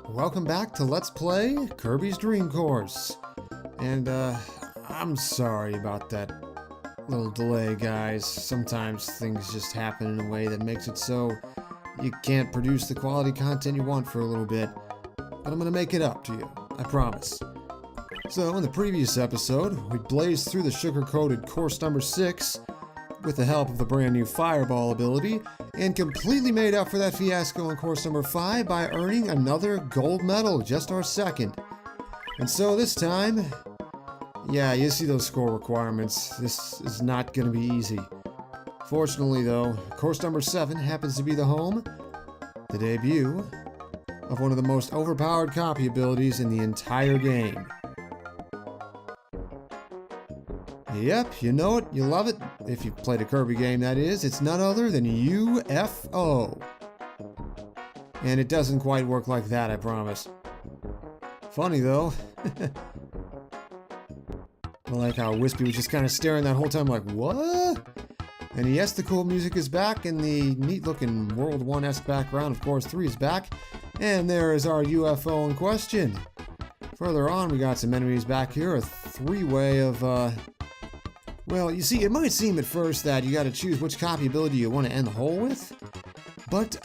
welcome back to Let's Play Kirby's Dream Course. And, I'm sorry about that little delay, guys. Sometimes things just happen in a way that makes it so you can't produce the quality content you want for a little bit. But I'm gonna make it up to you, I promise. So, in the previous episode, we blazed through the sugar-coated course number 6 with the help of the brand new Fireball ability, and completely made up for that fiasco in course number 5 by earning another gold medal, just our second. And so this time, yeah, you see those score requirements. This is not going to be easy. Fortunately though, course number 7 happens to be the home, the debut, of one of the most overpowered copy abilities in the entire game. Yep, you know it, you love it. If you've played a Kirby game, that is. It's none other than UFO. And it doesn't quite work like that, I promise. Funny, though. I like how Wispy was just kind of staring that whole time like, what? And yes, the cool music is back, and the neat-looking World 1-esque background of Course 3 is back. And there is our UFO in question. Further on, we got some enemies back here, a three-way of, well, you see, it might seem at first that you gotta choose which copy ability you want to end the hole with, but,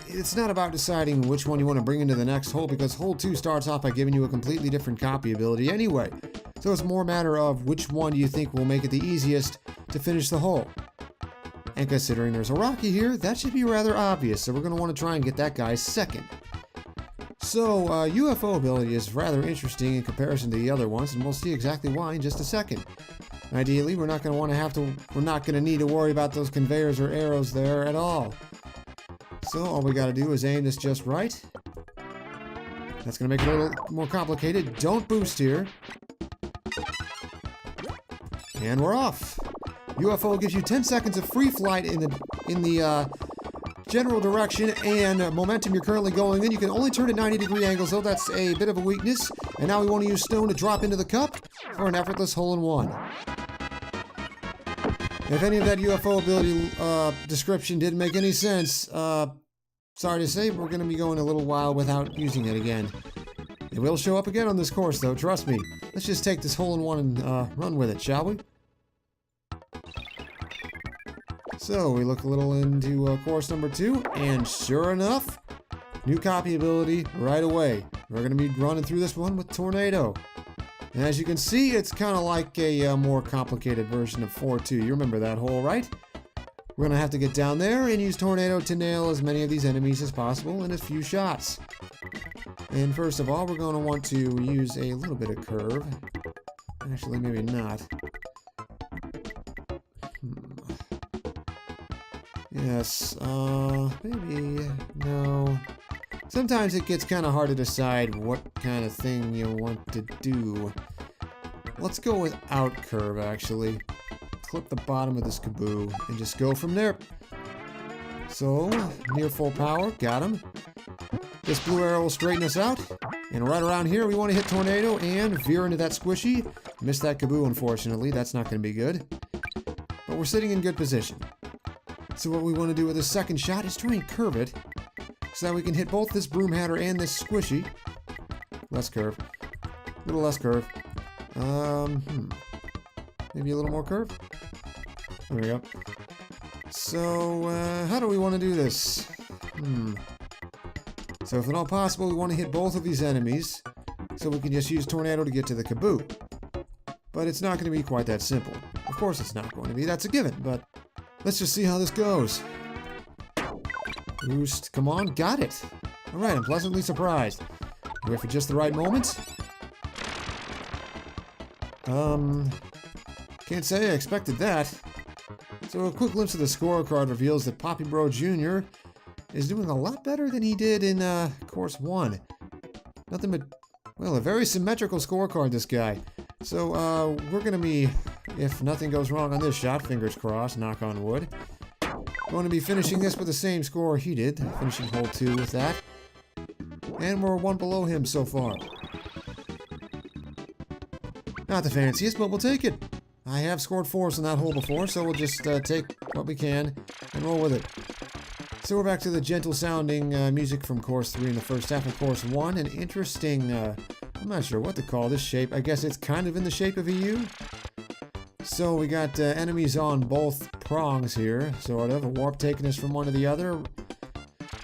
it's not about deciding which one you want to bring into the next hole, because hole 2 starts off by giving you a completely different copy ability anyway. So it's more a matter of which one do you think will make it the easiest to finish the hole. And considering there's a Rocky here, that should be rather obvious, so we're going to want to try and get that guy second. So, UFO ability is rather interesting in comparison to the other ones, and we'll see exactly why in just a second. Ideally, we're not going to need to worry about those conveyors or arrows there at all. So all we got to do is aim this just right. That's going to make it a little more complicated. Don't boost here. And we're off. UFO gives you 10 seconds of free flight in the general direction and momentum you're currently going in. You can only turn at 90-degree angles, though that's a bit of a weakness. And now we want to use stone to drop into the cup for an effortless hole-in-one. If any of that UFO ability description didn't make any sense, sorry to say, we're going to be going a little while without using it again. It will show up again on this course, though, trust me. Let's just take this hole-in-one and run with it, shall we? So, we look a little into course number 2, and sure enough, new copy ability right away. We're going to be running through this one with Tornado. And as you can see, it's kind of like a more complicated version of 4-2. You remember that hole, right? We're going to have to get down there and use Tornado to nail as many of these enemies as possible in as few shots. And first of all, we're going to want to use a little bit of curve. Actually, maybe not. Yes, maybe, no. Sometimes it gets kind of hard to decide what kind of thing you want to do. Let's go without curve, actually. Clip the bottom of this kaboo and just go from there. So, near full power, got him. This blue arrow will straighten us out. And right around here, we want to hit Tornado and veer into that squishy. Missed that kaboo, unfortunately. That's not going to be good. But we're sitting in good position. So what we want to do with this second shot is try and curve it, so that we can hit both this Broom Hatter and this squishy. Less curve. A little less curve. Maybe a little more curve? There we go. So, how do we want to do this? So if at all possible, we want to hit both of these enemies, so we can just use Tornado to get to the kaboo. But it's not going to be quite that simple. Of course it's not going to be, that's a given, but let's just see how this goes. Boost, come on, got it. Alright, I'm pleasantly surprised. Wait for just the right moment. Can't say I expected that. So a quick glimpse of the scorecard reveals that Poppy Bro Jr. is doing a lot better than he did in, Course 1. Nothing but, well, a very symmetrical scorecard, this guy. So, we're gonna be, if nothing goes wrong on this shot, fingers crossed, knock on wood, going to be finishing this with the same score he did, finishing hole 2 with that. And we're one below him so far. Not the fanciest, but we'll take it. I have scored 4s in that hole before, so we'll just take what we can and roll with it. So we're back to the gentle sounding music from Course 3 in the first half of Course 1. An interesting, I'm not sure what to call this shape. I guess it's kind of in the shape of a U. So we got enemies on both prongs here, sort of. A warp taking us from one to the other.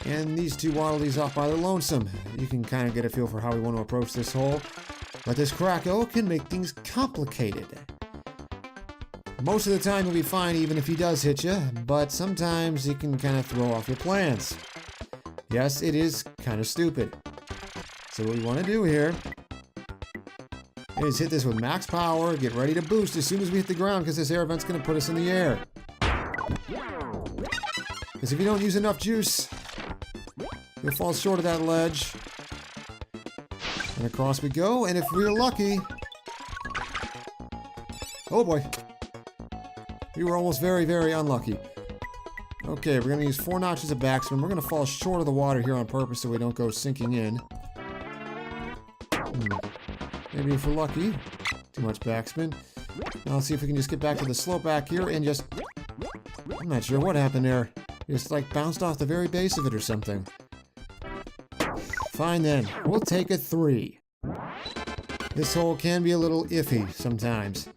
And these two waddlies off by the lonesome. You can kind of get a feel for how we want to approach this hole. But this Krako can make things complicated. Most of the time you'll be fine even if he does hit you, but sometimes he can kind of throw off your plans. Yes, it is kind of stupid. So what we want to do here is hit this with max power, get ready to boost as soon as we hit the ground because this air vent's going to put us in the air. Because if you don't use enough juice, you'll fall short of that ledge. And across we go, and if we're lucky... Oh boy. We were almost very, very unlucky. Okay, we're going to use 4 notches of backspin. We're going to fall short of the water here on purpose so we don't go sinking in. Maybe if we're lucky. Too much backspin. Now let's see if we can just get back to the slope back here and just... I'm not sure what happened there. Just like bounced off the very base of it or something. Fine then. We'll take a 3. This hole can be a little iffy sometimes.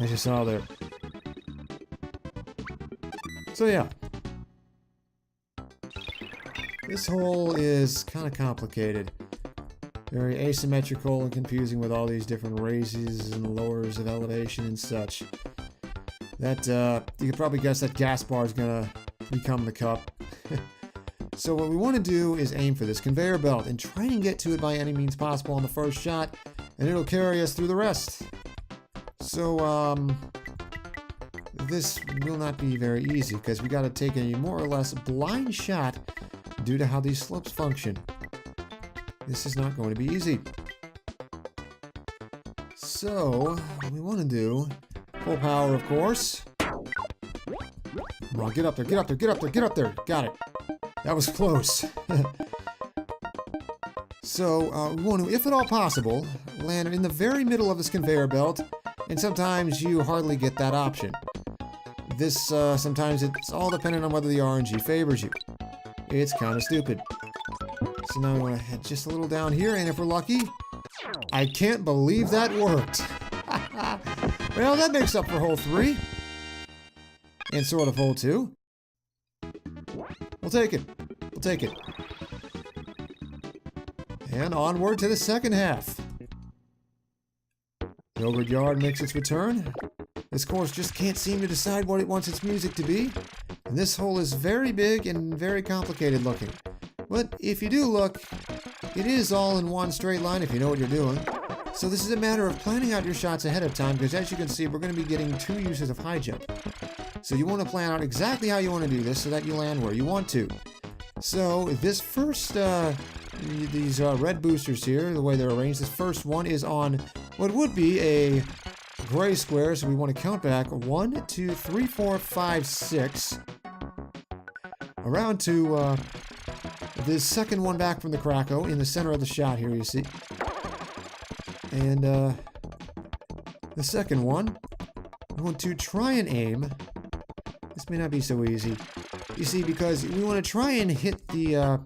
As you saw there. So yeah, this hole is kind of complicated. Very asymmetrical and confusing with all these different raises and lowers of elevation and such. That, you could probably guess that gas bar is gonna become the cup. So what we want to do is aim for this conveyor belt and try and get to it by any means possible on the first shot, and it'll carry us through the rest. So, this will not be very easy because we got to take a more or less blind shot due to how these slopes function. This is not going to be easy. So, what we want to do, full power of course. Come on, get up there, get up there, get up there, get up there. Got it. That was close. So, we want to, if at all possible, land in the very middle of this conveyor belt, and sometimes you hardly get that option. This, sometimes it's all dependent on whether the RNG favors you. It's kind of stupid. So now we want to head just a little down here, and if we're lucky... I can't believe that worked! Well, that makes up for hole 3. And sort of hole 2. We'll take it. We'll take it. And onward to the second half. Yogurt Yard makes its return. This course just can't seem to decide what it wants its music to be. And this hole is very big and very complicated looking. But if you do look, it is all in one straight line if you know what you're doing. So this is a matter of planning out your shots ahead of time because as you can see, we're going to be getting 2 uses of high jump. So you want to plan out exactly how you want to do this so that you land where you want to. So this first, these red boosters here, the way they're arranged, this first one is on what would be a gray square, so we want to count back 1, 2, 3, 4, 5, 6. Around to the second one back from the Krako in the center of the shot here, you see. And the second one, we want to try and aim. This may not be so easy. You see, because we want to try and hit the,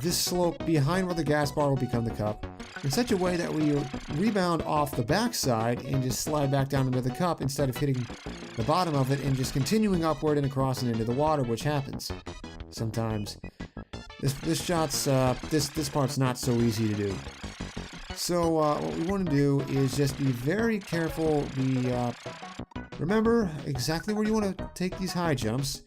this slope behind where the gas bar will become the cup in such a way that we rebound off the backside and just slide back down into the cup instead of hitting the bottom of it and just continuing upward and across and into the water, which happens sometimes. This shot's, this part's not so easy to do. So what we want to do is just be very careful. Remember exactly where you want to take these high jumps.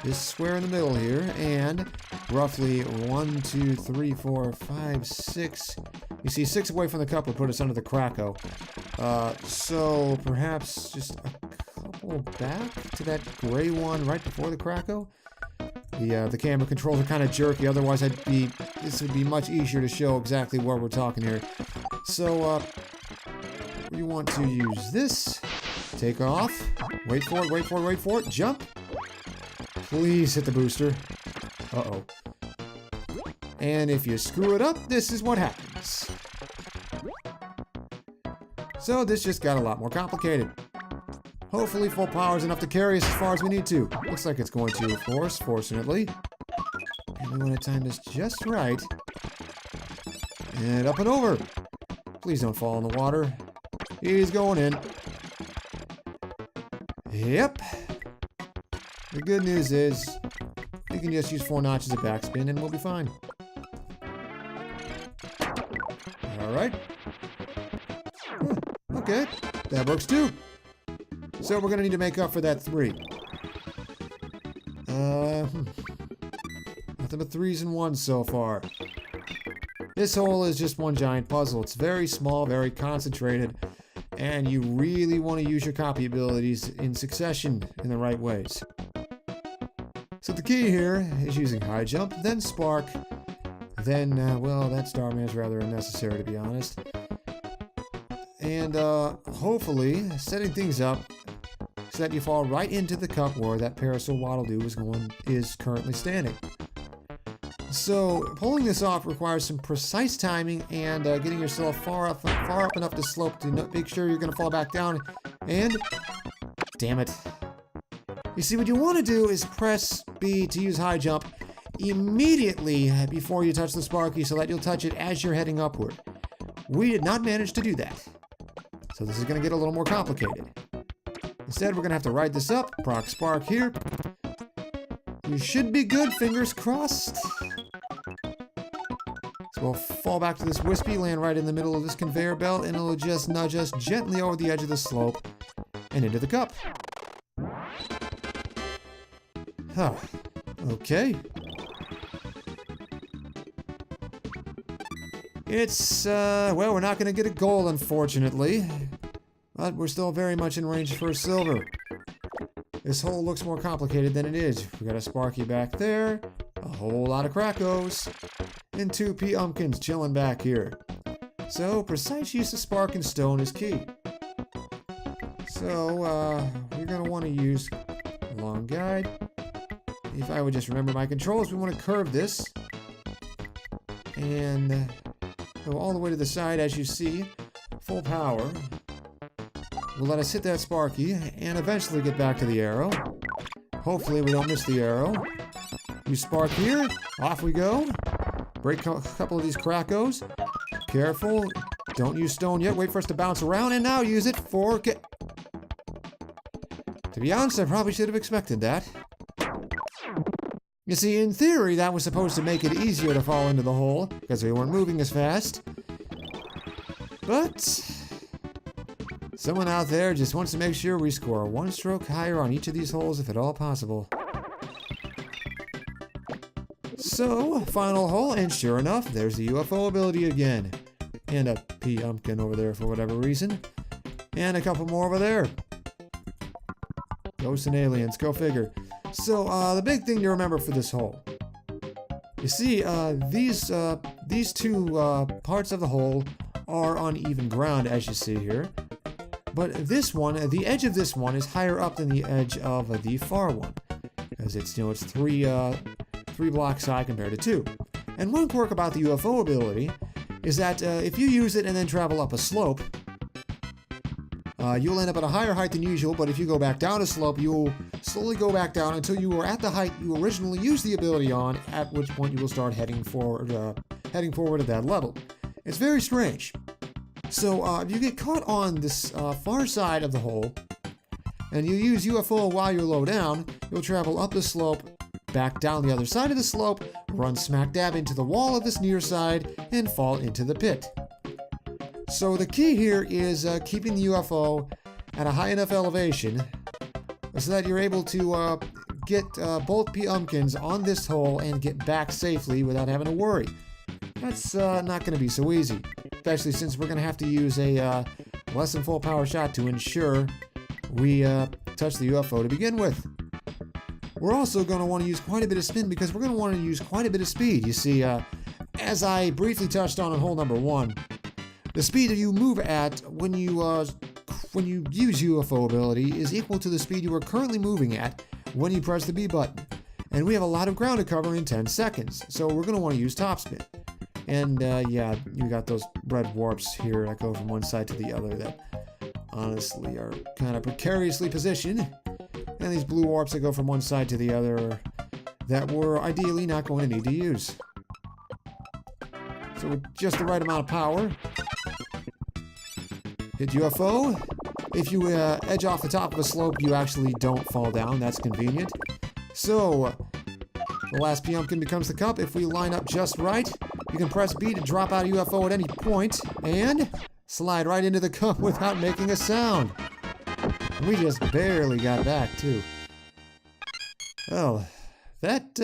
This square in the middle here, and roughly 1, 2, 3, 4, 5, 6. You see, 6 away from the cup will put us under the Krako. So perhaps just a couple back to that gray one right before the Krako. The camera controls are kind of jerky, otherwise this would be much easier to show exactly where we're talking here. So, we want to use this, take off, wait for it, wait for it, wait for it, jump. Please hit the booster. Uh-oh. And if you screw it up, this is what happens. So this just got a lot more complicated. Hopefully full power is enough to carry us as far as we need to. Looks like it's going to, of course, fortunately. And we want to time this just right. And up and over. Please don't fall in the water. He's going in. Yep. The good news is we can just use 4 notches of backspin and we'll be fine. Alright. Okay, that works too. So we're gonna need to make up for that 3. Nothing but 3s and 1s so far. This hole is just one giant puzzle. It's very small, very concentrated, and you really want to use your copy abilities in succession in the right ways. So the key here is using high jump, then spark, then, well, that Starman is rather unnecessary to be honest. And hopefully setting things up so that you fall right into the cup where that Parasol Waddle-Doo is currently standing. So pulling this off requires some precise timing and getting yourself far up enough the slope to make sure you're going to fall back down. And damn it! You see, what you want to do is press B to use high jump immediately before you touch the Sparky, so that you'll touch it as you're heading upward. We did not manage to do that, so this is going to get a little more complicated. Instead, we're going to have to ride this up. Proc Spark here. You should be good, fingers crossed. So we'll fall back to this wispy, land right in the middle of this conveyor belt, and it'll just nudge us gently over the edge of the slope and into the cup. Huh. Okay. It's, well, we're not going to get a gold, unfortunately. But we're still very much in range for a silver. This hole looks more complicated than it is. We got a Sparky back there, a whole lot of Krakos, and 2 Pumpkins chilling back here. So, precise use of Spark and Stone is key. So, we're going to want to use a long guide. If I would just remember my controls, we want to curve this. And go all the way to the side, as you see. Full power. Will let us hit that Sparky and eventually get back to the arrow. Hopefully we don't miss the arrow. Use Spark here. Off we go. Break a couple of these Krakos. Careful. Don't use Stone yet. Wait for us to bounce around and now use it for... To be honest, I probably should have expected that. You see, in theory, that was supposed to make it easier to fall into the hole because we weren't moving as fast. But... someone out there just wants to make sure we score 1 stroke higher on each of these holes if at all possible. So, final hole, and sure enough, there's the UFO ability again. And a Pumpkin over there for whatever reason. And a couple more over there. Ghosts and aliens, go figure. So, the big thing to remember for this hole. You see, these 2 parts of the hole are on even ground, as you see here. But this one, the edge of this one is higher up than the edge of the far one. Because it's, you know, it's 3 blocks high compared to 2. And one quirk about the UFO ability is that if you use it and then travel up a slope, you'll end up at a higher height than usual, but if you go back down a slope, you'll slowly go back down until you are at the height you originally used the ability on, at which point you will start heading forward at that level. It's very strange. So, if you get caught on this far side of the hole, and you use UFO while you're low down, you'll travel up the slope, back down the other side of the slope, run smack dab into the wall of this near side, and fall into the pit. So the key here is keeping the UFO at a high enough elevation so that you're able to get both Pumpkins on this hole and get back safely without having to worry. That's not going to be so easy, especially since we're going to have to use a less than full power shot to ensure we touch the UFO to begin with. We're also going to want to use quite a bit of spin because we're going to want to use quite a bit of speed. You see, as I briefly touched on hole number 1, the speed that you move at when you use UFO ability is equal to the speed you are currently moving at when you press the B button. And we have a lot of ground to cover in 10 seconds, so we're going to want to use top spin. And yeah, you got those red warps here that go from one side to the other that honestly are kind of precariously positioned. And these blue warps that go from one side to the other that we're ideally not going to need to use. So with just the right amount of power, hit UFO. If you edge off the top of a slope, you actually don't fall down. That's convenient. So the last Pumpkin becomes the cup. If we line up just right, you can press B to drop out a UFO at any point and slide right into the cup without making a sound. We just barely got back, too. Well, that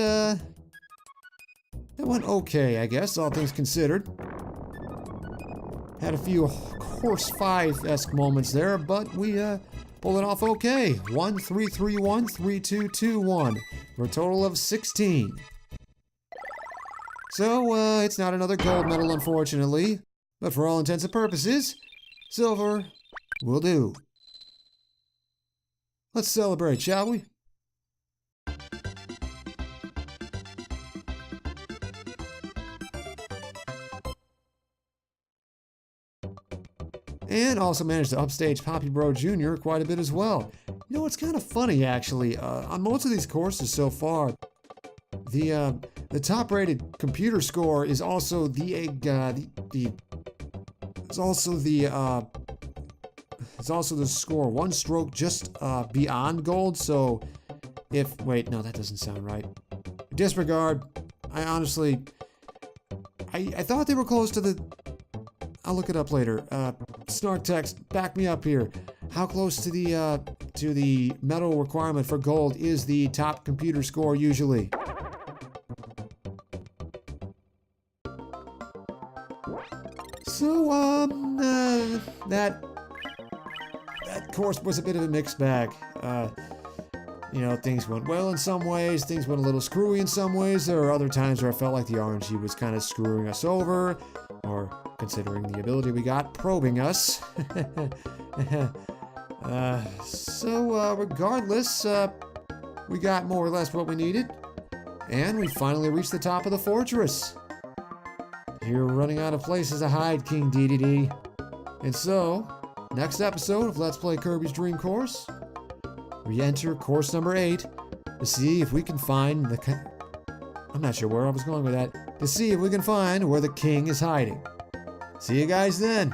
went okay, I guess, all things considered. Had a few Course 5-esque moments there, but we pulled it off okay. 1, 3, 3, 1, 3, 2, 2, 1, for a total of 16. So, it's not another gold medal, unfortunately, but for all intents and purposes, silver will do. Let's celebrate, shall we? And also managed to upstage Poppy Bro Jr. quite a bit as well. You know, it's kind of funny, actually. On most of these courses so far, the top-rated computer score is also it's also the score one stroke just beyond gold. So wait, no, that doesn't sound right. Disregard. I honestly, I thought they were close to the. I'll look it up later. Snark text, back me up here. How close to the medal requirement for gold is the top computer score usually? So, that course was a bit of a mixed bag. You know, things went well in some ways, things went a little screwy in some ways. There were other times where I felt like the RNG was kind of screwing us over, or considering the ability we got, probing us. Regardless, we got more or less what we needed, and we finally reached the top of the fortress. You're running out of places to hide, King DDD. And so, next episode of Let's Play Kirby's Dream Course, we enter course number 8 to see if we can find I'm not sure where I was going with that. To see if we can find where the king is hiding. See you guys then.